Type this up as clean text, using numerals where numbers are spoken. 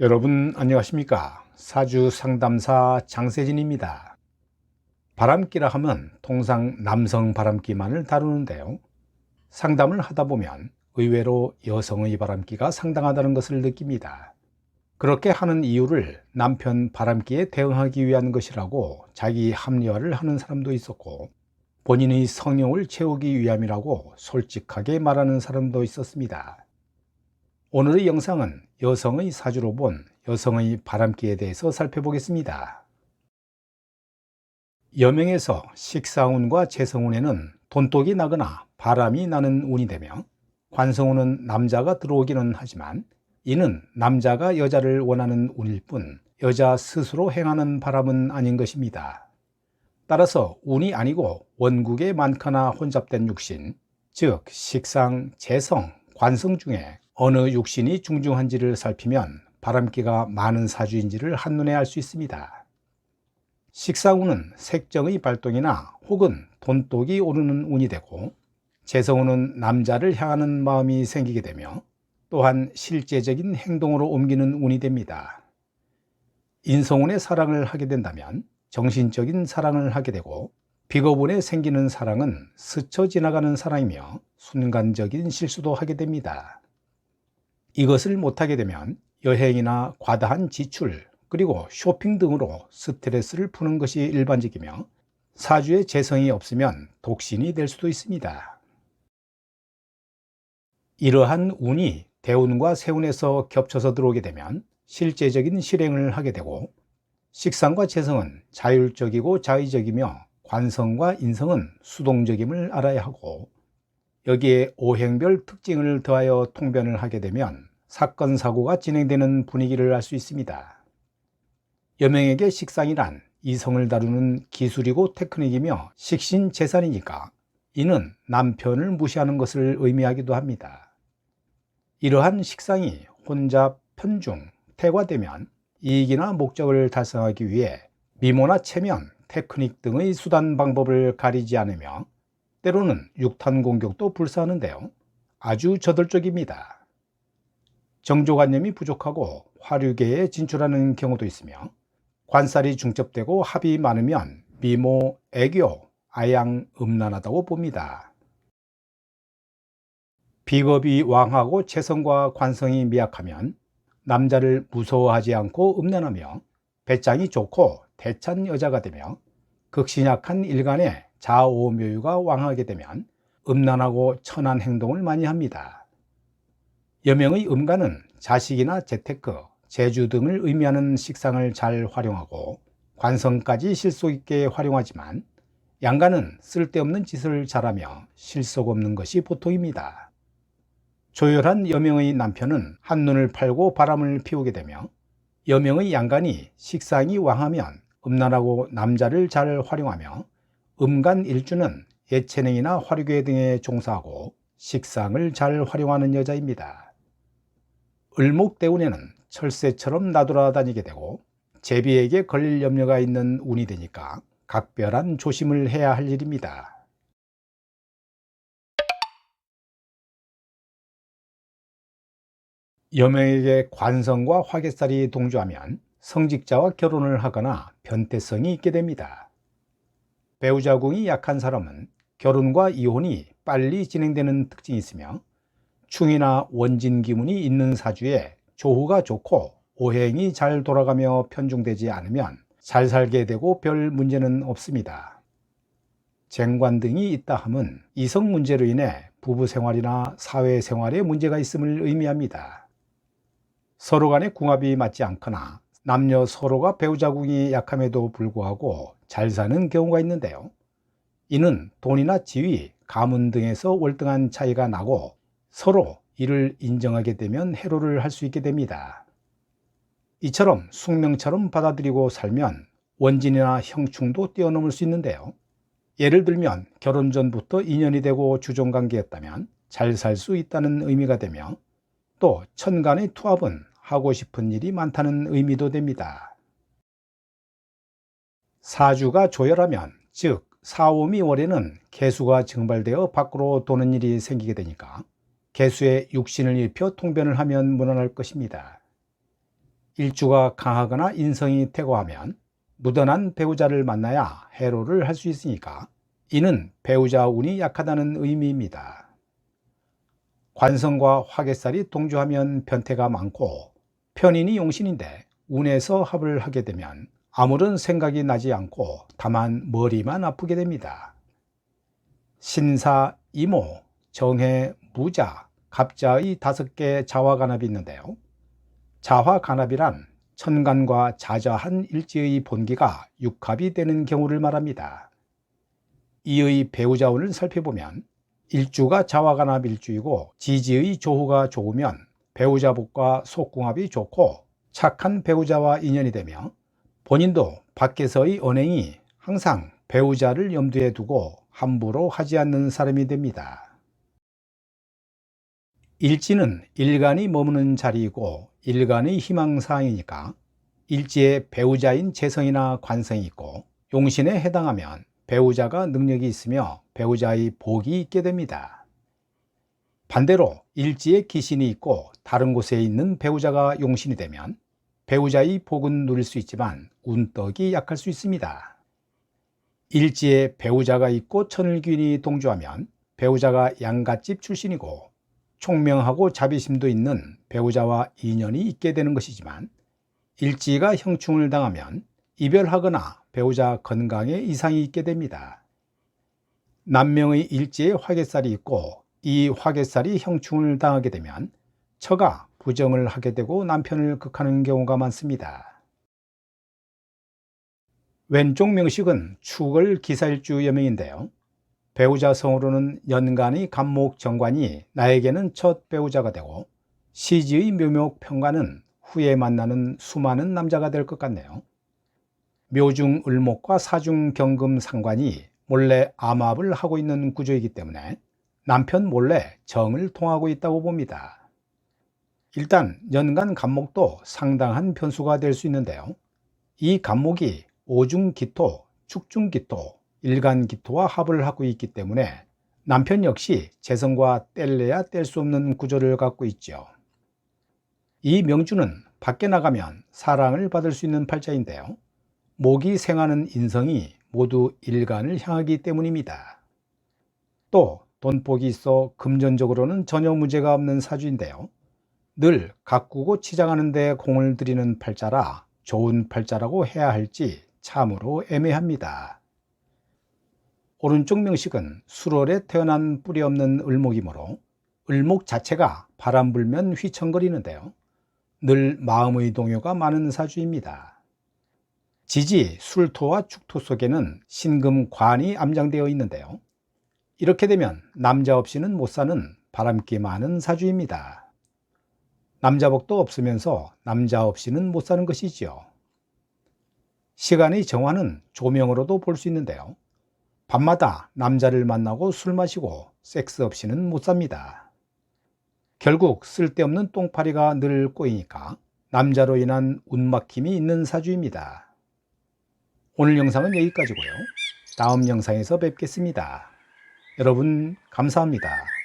여러분 안녕하십니까? 사주 상담사 장세진입니다. 바람기라 하면 통상 남성 바람기만을 다루는데요. 상담을 하다 보면 의외로 여성의 바람기가 상당하다는 것을 느낍니다. 그렇게 하는 이유를 남편 바람기에 대응하기 위한 것이라고 자기 합리화를 하는 사람도 있었고, 본인의 성욕을 채우기 위함이라고 솔직하게 말하는 사람도 있었습니다. 오늘의 영상은 여성의 사주로 본 여성의 바람기에 대해서 살펴보겠습니다. 여명에서 식상운과 재성운에는 돈독이 나거나 바람이 나는 운이 되며, 관성운은 남자가 들어오기는 하지만 이는 남자가 여자를 원하는 운일 뿐 여자 스스로 행하는 바람은 아닌 것입니다. 따라서 운이 아니고 원국에 많거나 혼잡된 육신, 즉 식상, 재성, 관성 중에 어느 육신이 중중한지를 살피면 바람기가 많은 사주인지를 한눈에 알 수 있습니다. 식상운은 색정의 발동이나 혹은 돈독이 오르는 운이 되고, 재성운은 남자를 향하는 마음이 생기게 되며 또한 실제적인 행동으로 옮기는 운이 됩니다. 인성운의 사랑을 하게 된다면 정신적인 사랑을 하게 되고, 비겁운에 생기는 사랑은 스쳐 지나가는 사랑이며 순간적인 실수도 하게 됩니다. 이것을 못하게 되면 여행이나 과다한 지출, 그리고 쇼핑 등으로 스트레스를 푸는 것이 일반적이며, 사주에 재성이 없으면 독신이 될 수도 있습니다. 이러한 운이 대운과 세운에서 겹쳐서 들어오게 되면 실제적인 실행을 하게 되고, 식상과 재성은 자율적이고 자의적이며 관성과 인성은 수동적임을 알아야 하고, 여기에 오행별 특징을 더하여 통변을 하게 되면 사건 사고가 진행되는 분위기를 알 수 있습니다. 여명에게 식상이란 이성을 다루는 기술이고 테크닉이며 식신재산이니까 이는 남편을 무시하는 것을 의미하기도 합니다. 이러한 식상이 혼잡, 편중, 태과되면 이익이나 목적을 달성하기 위해 미모나 체면, 테크닉 등의 수단 방법을 가리지 않으며 때로는 육탄 공격도 불사하는데요, 아주 저돌적입니다. 정조관념이 부족하고 화류계에 진출하는 경우도 있으며, 관살이 중첩되고 합이 많으면 미모, 애교, 아양, 음란하다고 봅니다. 비겁이 왕하고 재성과 관성이 미약하면 남자를 무서워하지 않고 음란하며, 배짱이 좋고 대찬 여자가 되며 극신약한 일간에 자오묘유가 왕하게 되면 음란하고 천한 행동을 많이 합니다. 여명의 음간은 자식이나 재테크, 재주 등을 의미하는 식상을 잘 활용하고 관성까지 실속 있게 활용하지만, 양간은 쓸데없는 짓을 잘하며 실속 없는 것이 보통입니다. 조열한 여명의 남편은 한눈을 팔고 바람을 피우게 되며, 여명의 양간이 식상이 왕하면 음란하고 남자를 잘 활용하며, 음간 일주는 예체능이나 화류계 등에 종사하고 식상을 잘 활용하는 여자입니다. 을목대운에는 철새처럼 나돌아다니게 되고 제비에게 걸릴 염려가 있는 운이 되니까 각별한 조심을 해야 할 일입니다. 여명에게 관성과 화개살이 동조하면 성직자와 결혼을 하거나 변태성이 있게 됩니다. 배우자궁이 약한 사람은 결혼과 이혼이 빨리 진행되는 특징이 있으며, 충이나 원진 기문이 있는 사주에 조후가 좋고 오행이 잘 돌아가며 편중되지 않으면 잘 살게 되고 별 문제는 없습니다. 쟁관 등이 있다 함은 이성 문제로 인해 부부 생활이나 사회 생활에 문제가 있음을 의미합니다. 서로 간의 궁합이 맞지 않거나 남녀 서로가 배우자궁이 약함에도 불구하고 잘 사는 경우가 있는데요, 이는 돈이나 지위, 가문 등에서 월등한 차이가 나고 서로 이를 인정하게 되면 해로를 할 수 있게 됩니다. 이처럼 숙명처럼 받아들이고 살면 원진이나 형충도 뛰어넘을 수 있는데요, 예를 들면 결혼 전부터 인연이 되고 주종관계였다면 잘 살 수 있다는 의미가 되며, 또 천간의 투합은 하고 싶은 일이 많다는 의미도 됩니다. 사주가 조열하면, 즉 사오미 월에는 개수가 증발되어 밖으로 도는 일이 생기게 되니까 개수의 육신을 입혀 통변을 하면 무난할 것입니다. 일주가 강하거나 인성이 태고하면 무던한 배우자를 만나야 해로를 할 수 있으니까 이는 배우자 운이 약하다는 의미입니다. 관성과 화개살이 동조하면 변태가 많고 편인이 용신인데 운에서 합을 하게 되면 아무런 생각이 나지 않고 다만 머리만 아프게 됩니다. 신사, 이모, 정해, 무자, 갑자의 5개 자화간합이 있는데요. 자화간합이란 천간과 자자한 일지의 본기가 육합이 되는 경우를 말합니다. 이의 배우자운을 살펴보면 일주가 자화간합 일주이고 지지의 조후가 좋으면 배우자복과 속궁합이 좋고 착한 배우자와 인연이 되며 본인도 밖에서의 언행이 항상 배우자를 염두에 두고 함부로 하지 않는 사람이 됩니다. 일지는 일간이 머무는 자리이고 일간의 희망사항이니까 일지에 배우자인 재성이나 관성이 있고 용신에 해당하면 배우자가 능력이 있으며 배우자의 복이 있게 됩니다. 반대로 일지에 기신이 있고 다른 곳에 있는 배우자가 용신이 되면 배우자의 복은 누릴 수 있지만 운떡이 약할 수 있습니다. 일지에 배우자가 있고 천을귀인이 동조하면 배우자가 양갓집 출신이고 총명하고 자비심도 있는 배우자와 인연이 있게 되는 것이지만 일지가 형충을 당하면 이별하거나 배우자 건강에 이상이 있게 됩니다. 남명의 일지에 화개살이 있고 이 화개살이 형충을 당하게 되면 처가 부정을 하게 되고 남편을 극하는 경우가 많습니다. 왼쪽 명식은 축을 기사일주 여명인데요. 배우자 성으로는 연간의 간목 정관이 나에게는 첫 배우자가 되고 시지의 묘목 평관은 후에 만나는 수많은 남자가 될 것 같네요. 묘중 을목과 사중 경금 상관이 몰래 암합을 하고 있는 구조이기 때문에 남편 몰래 정을 통하고 있다고 봅니다. 일단 연간 간목도 상당한 변수가 될 수 있는데요. 이 간목이 오중기토, 축중기토, 일간기토와 합을 하고 있기 때문에 남편 역시 재성과 뗄래야 뗄 수 없는 구조를 갖고 있죠. 이 명주는 밖에 나가면 사랑을 받을 수 있는 팔자인데요. 목이 생하는 인성이 모두 일간을 향하기 때문입니다. 또 돈복이 있어 금전적으로는 전혀 문제가 없는 사주인데요. 늘 가꾸고 치장하는 데 공을 들이는 팔자라 좋은 팔자라고 해야 할지 참으로 애매합니다. 오른쪽 명식은 수월에 태어난 뿌리 없는 을목이므로 을목 자체가 바람 불면 휘청거리는데요. 늘 마음의 동요가 많은 사주입니다. 지지, 술토와 축토 속에는 신금관이 암장되어 있는데요. 이렇게 되면 남자 없이는 못 사는 바람기 많은 사주입니다. 남자복도 없으면서 남자 없이는 못 사는 것이지요. 시간의 정화는 조명으로도 볼 수 있는데요. 밤마다 남자를 만나고 술 마시고 섹스 없이는 못 삽니다. 결국 쓸데없는 똥파리가 늘 꼬이니까 남자로 인한 운막힘이 있는 사주입니다. 오늘 영상은 여기까지고요. 다음 영상에서 뵙겠습니다. 여러분 감사합니다.